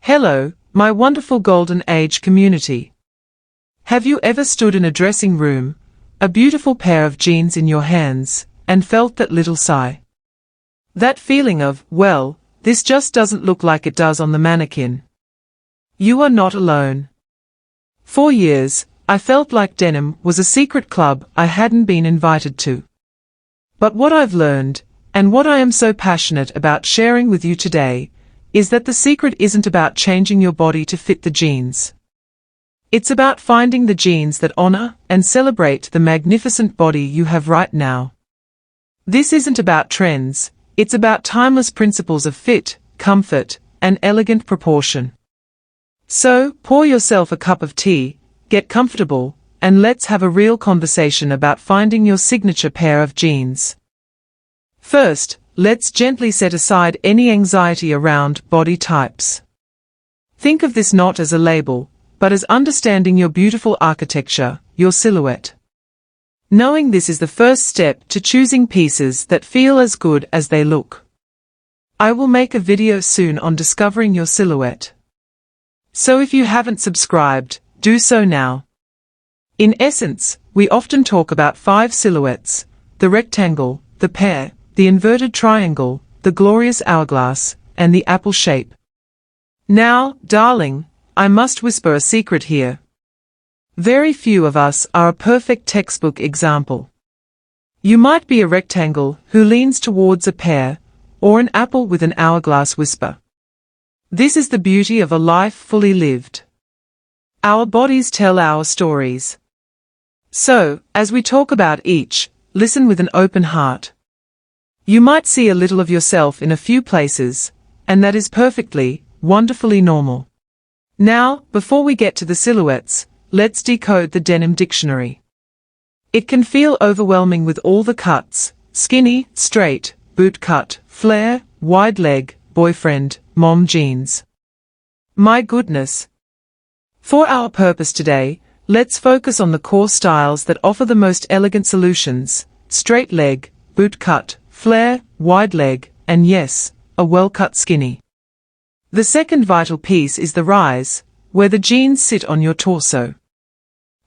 Hello, my wonderful golden age community. Have you ever stood in a dressing room, a beautiful pair of jeans in your hands, and felt that little sigh? That feeling of, well, this just doesn't look like it does on the mannequin. You are not alone. For years, I felt like denim was a secret club I hadn't been invited to. But what I've learned, and what I am so passionate about sharing with you today, is that the secret isn't about changing your body to fit the jeans. It's about finding the jeans that honor and celebrate the magnificent body you have right now. This isn't about trends, it's about timeless principles of fit, comfort, and elegant proportion. So, pour yourself a cup of tea, get comfortable, and let's have a real conversation about finding your signature pair of jeans. First, let's gently set aside any anxiety around body types. Think of this not as a label, but as understanding your beautiful architecture, your silhouette. Knowing this is the first step to choosing pieces that feel as good as they look. I will make a video soon on discovering your silhouette. So if you haven't subscribed, do so now. In essence, we often talk about 5 silhouettes: the rectangle, the pear, the inverted triangle, the glorious hourglass, and the apple shape. Now, darling, I must whisper a secret here. Very few of us are a perfect textbook example. You might be a rectangle who leans towards a pear, or an apple with an hourglass whisper. This is the beauty of a life fully lived. Our bodies tell our stories. So, as we talk about each, listen with an open heart. You might see a little of yourself in a few places, and that is perfectly, wonderfully normal. Now, before we get to the silhouettes, let's decode the denim dictionary. It can feel overwhelming with all the cuts: skinny, straight, boot cut, flare, wide leg, boyfriend, mom jeans. My goodness. For our purpose today, let's focus on the core styles that offer the most elegant solutions: straight leg, boot cut, flare, wide leg, and yes, a well-cut skinny. The second vital piece is the rise, where the jeans sit on your torso.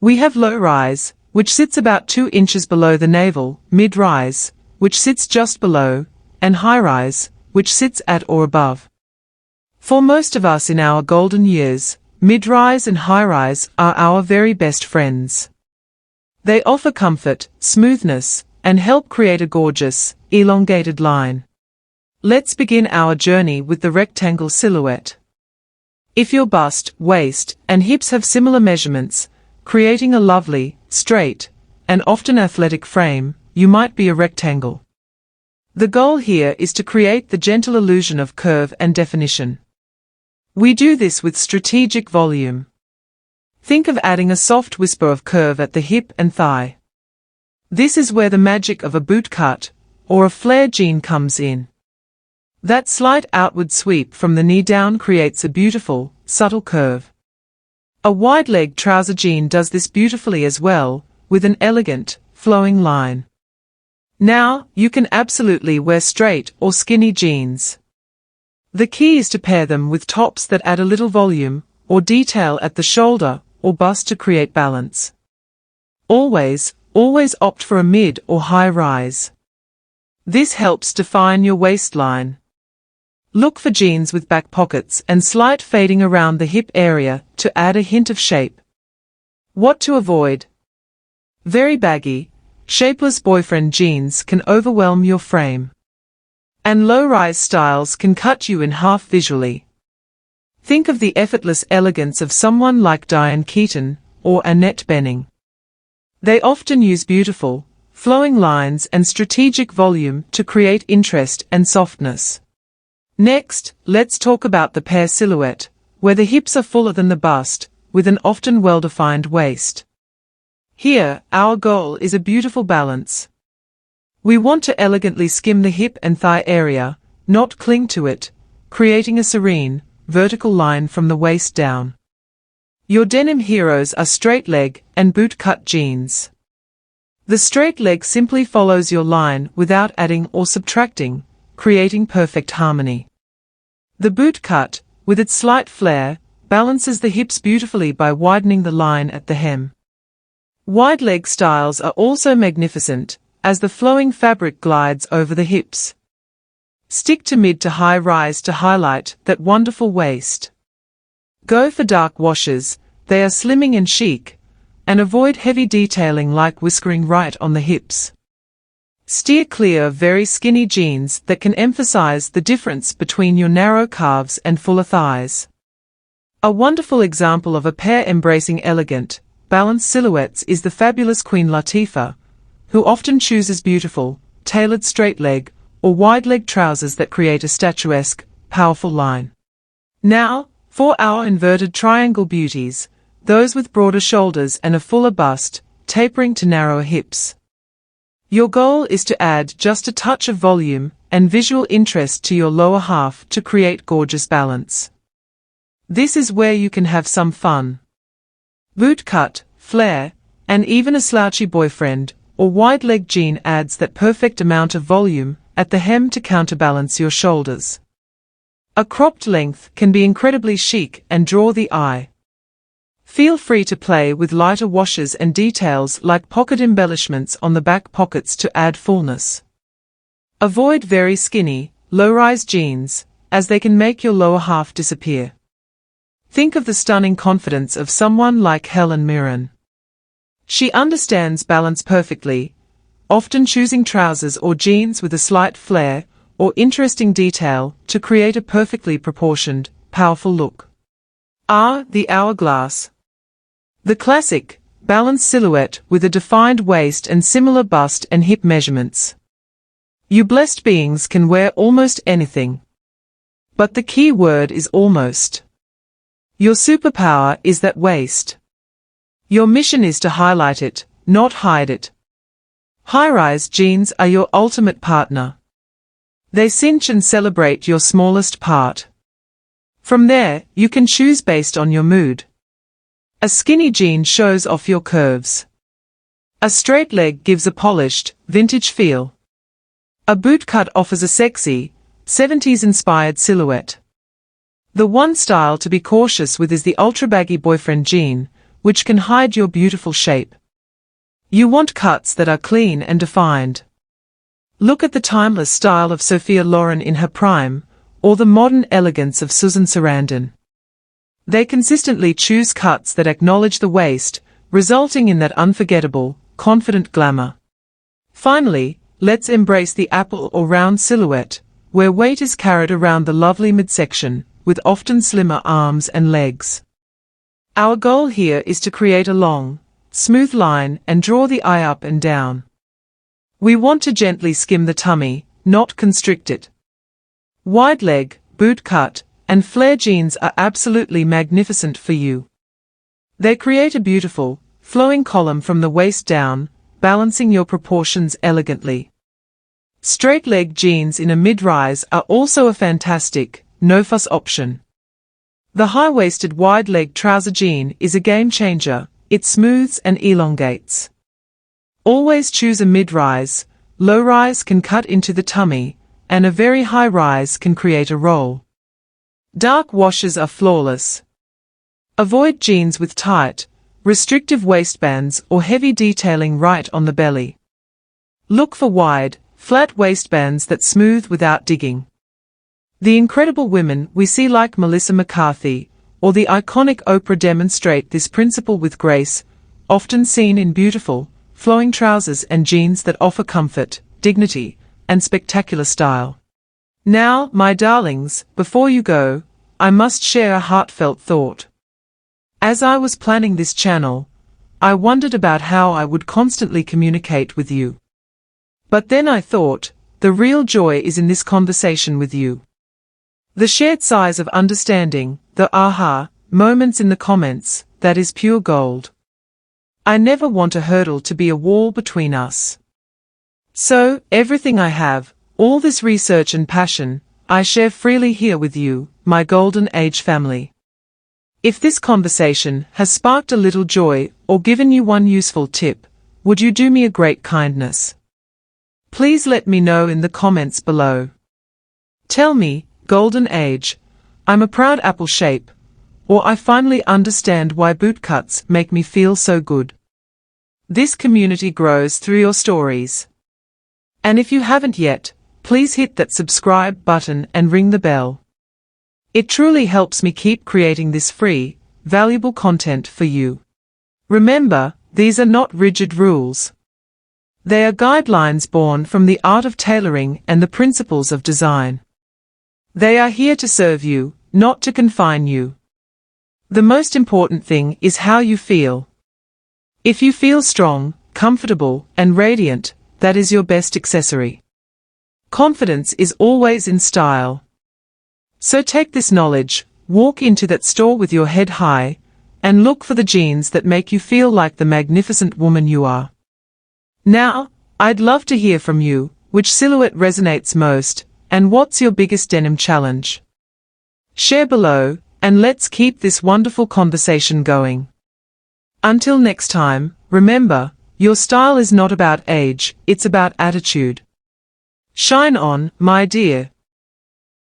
We have low rise, which sits about 2 inches below the navel, mid rise, which sits just below, and high rise, which sits at or above. For most of us in our golden years, mid-rise and high-rise are our very best friends. They offer comfort, smoothness, and help create a gorgeous, elongated line. Let's begin our journey with the rectangle silhouette. If your bust, waist, and hips have similar measurements, creating a lovely, straight, and often athletic frame, you might be a rectangle. The goal here is to create the gentle illusion of curve and definition. We do this with strategic volume. Think of adding a soft whisper of curve at the hip and thigh. This is where the magic of a boot cut, or a flare jean comes in. That slight outward sweep from the knee down creates a beautiful, subtle curve. A wide leg trouser jean does this beautifully as well, with an elegant, flowing line. Now, you can absolutely wear straight or skinny jeans. The key is to pair them with tops that add a little volume, or detail at the shoulder, or bust to create balance. Always opt for a mid or high rise. This helps define your waistline. Look for jeans with back pockets and slight fading around the hip area to add a hint of shape. What to avoid? Very baggy, shapeless boyfriend jeans can overwhelm your frame. And low-rise styles can cut you in half visually. Think of the effortless elegance of someone like Diane Keaton or Annette Bening. They often use beautiful, flowing lines and strategic volume to create interest and softness. Next, let's talk about the pear silhouette, where the hips are fuller than the bust, with an often well-defined waist. Here, our goal is a beautiful balance. We want to elegantly skim the hip and thigh area, not cling to it, creating a serene, vertical line from the waist down. Your denim heroes are straight leg and boot cut jeans. The straight leg simply follows your line without adding or subtracting, creating perfect harmony. The boot cut, with its slight flare, balances the hips beautifully by widening the line at the hem. Wide leg styles are also magnificent, as the flowing fabric glides over the hips. Stick to mid to high rise to highlight that wonderful waist. Go for dark washes, they are slimming and chic, and avoid heavy detailing like whiskering right on the hips. Steer clear of very skinny jeans that can emphasize the difference between your narrow calves and fuller thighs. A wonderful example of a pair embracing elegant, balanced silhouettes is the fabulous Queen Latifah, who often chooses beautiful, tailored straight leg or wide leg trousers that create a statuesque, powerful line. Now, for our inverted triangle beauties, those with broader shoulders and a fuller bust, tapering to narrower hips. Your goal is to add just a touch of volume and visual interest to your lower half to create gorgeous balance. This is where you can have some fun. Boot cut, flare, and even a slouchy boyfriend or wide leg jean adds that perfect amount of volume at the hem to counterbalance your shoulders. A cropped length can be incredibly chic and draw the eye. Feel free to play with lighter washes and details like pocket embellishments on the back pockets to add fullness. Avoid very skinny, low-rise jeans, as they can make your lower half disappear. Think of the stunning confidence of someone like Helen Mirren. She understands balance perfectly, often choosing trousers or jeans with a slight flare or interesting detail to create a perfectly proportioned, powerful look. The Hourglass. The classic, balanced silhouette with a defined waist and similar bust and hip measurements. You blessed beings can wear almost anything. But the key word is almost. Your superpower is that waist. Your mission is to highlight it, not hide it. High-rise jeans are your ultimate partner. They cinch and celebrate your smallest part. From there, you can choose based on your mood. A skinny jean shows off your curves. A straight leg gives a polished, vintage feel. A boot cut offers a sexy, 70s-inspired silhouette. The one style to be cautious with is the ultra-baggy boyfriend jean, which can hide your beautiful shape. You want cuts that are clean and defined. Look at the timeless style of Sophia Loren in her prime, or the modern elegance of Susan Sarandon. They consistently choose cuts that acknowledge the waist, resulting in that unforgettable, confident glamour. Finally, let's embrace the apple or round silhouette, where weight is carried around the lovely midsection, with often slimmer arms and legs. Our goal here is to create a long, smooth line and draw the eye up and down. We want to gently skim the tummy, not constrict it. Wide leg, boot cut, and flare jeans are absolutely magnificent for you. They create a beautiful, flowing column from the waist down, balancing your proportions elegantly. Straight leg jeans in a mid-rise are also a fantastic, no-fuss option. The high-waisted wide-leg trouser jean is a game-changer. It smooths and elongates. Always choose a mid-rise, low-rise can cut into the tummy, and a very high rise can create a roll. Dark washes are flawless. Avoid jeans with tight, restrictive waistbands or heavy detailing right on the belly. Look for wide, flat waistbands that smooth without digging. The incredible women we see like Melissa McCarthy or the iconic Oprah demonstrate this principle with grace, often seen in beautiful, flowing trousers and jeans that offer comfort, dignity, and spectacular style. Now, my darlings, before you go, I must share a heartfelt thought. As I was planning this channel, I wondered about how I would constantly communicate with you. But then I thought, the real joy is in this conversation with you. The shared sighs of understanding, the aha moments in the comments, that is pure gold. I never want a hurdle to be a wall between us. So, everything I have, all this research and passion, I share freely here with you, my Golden Age family. If this conversation has sparked a little joy or given you one useful tip, would you do me a great kindness? Please let me know in the comments below. Tell me, Golden Age, I'm a proud apple shape, or I finally understand why bootcuts make me feel so good. This community grows through your stories. And if you haven't yet, please hit that subscribe button and ring the bell. It truly helps me keep creating this free, valuable content for you. Remember, these are not rigid rules. They are guidelines born from the art of tailoring and the principles of design. They are here to serve you, not to confine you. The most important thing is how you feel. If you feel strong, comfortable, and radiant, that is your best accessory. Confidence is always in style. So take this knowledge, walk into that store with your head high, and look for the jeans that make you feel like the magnificent woman you are. Now, I'd love to hear from you, which silhouette resonates most, and what's your biggest denim challenge? Share below, and let's keep this wonderful conversation going. Until next time, remember, your style is not about age, it's about attitude. Shine on, my dear.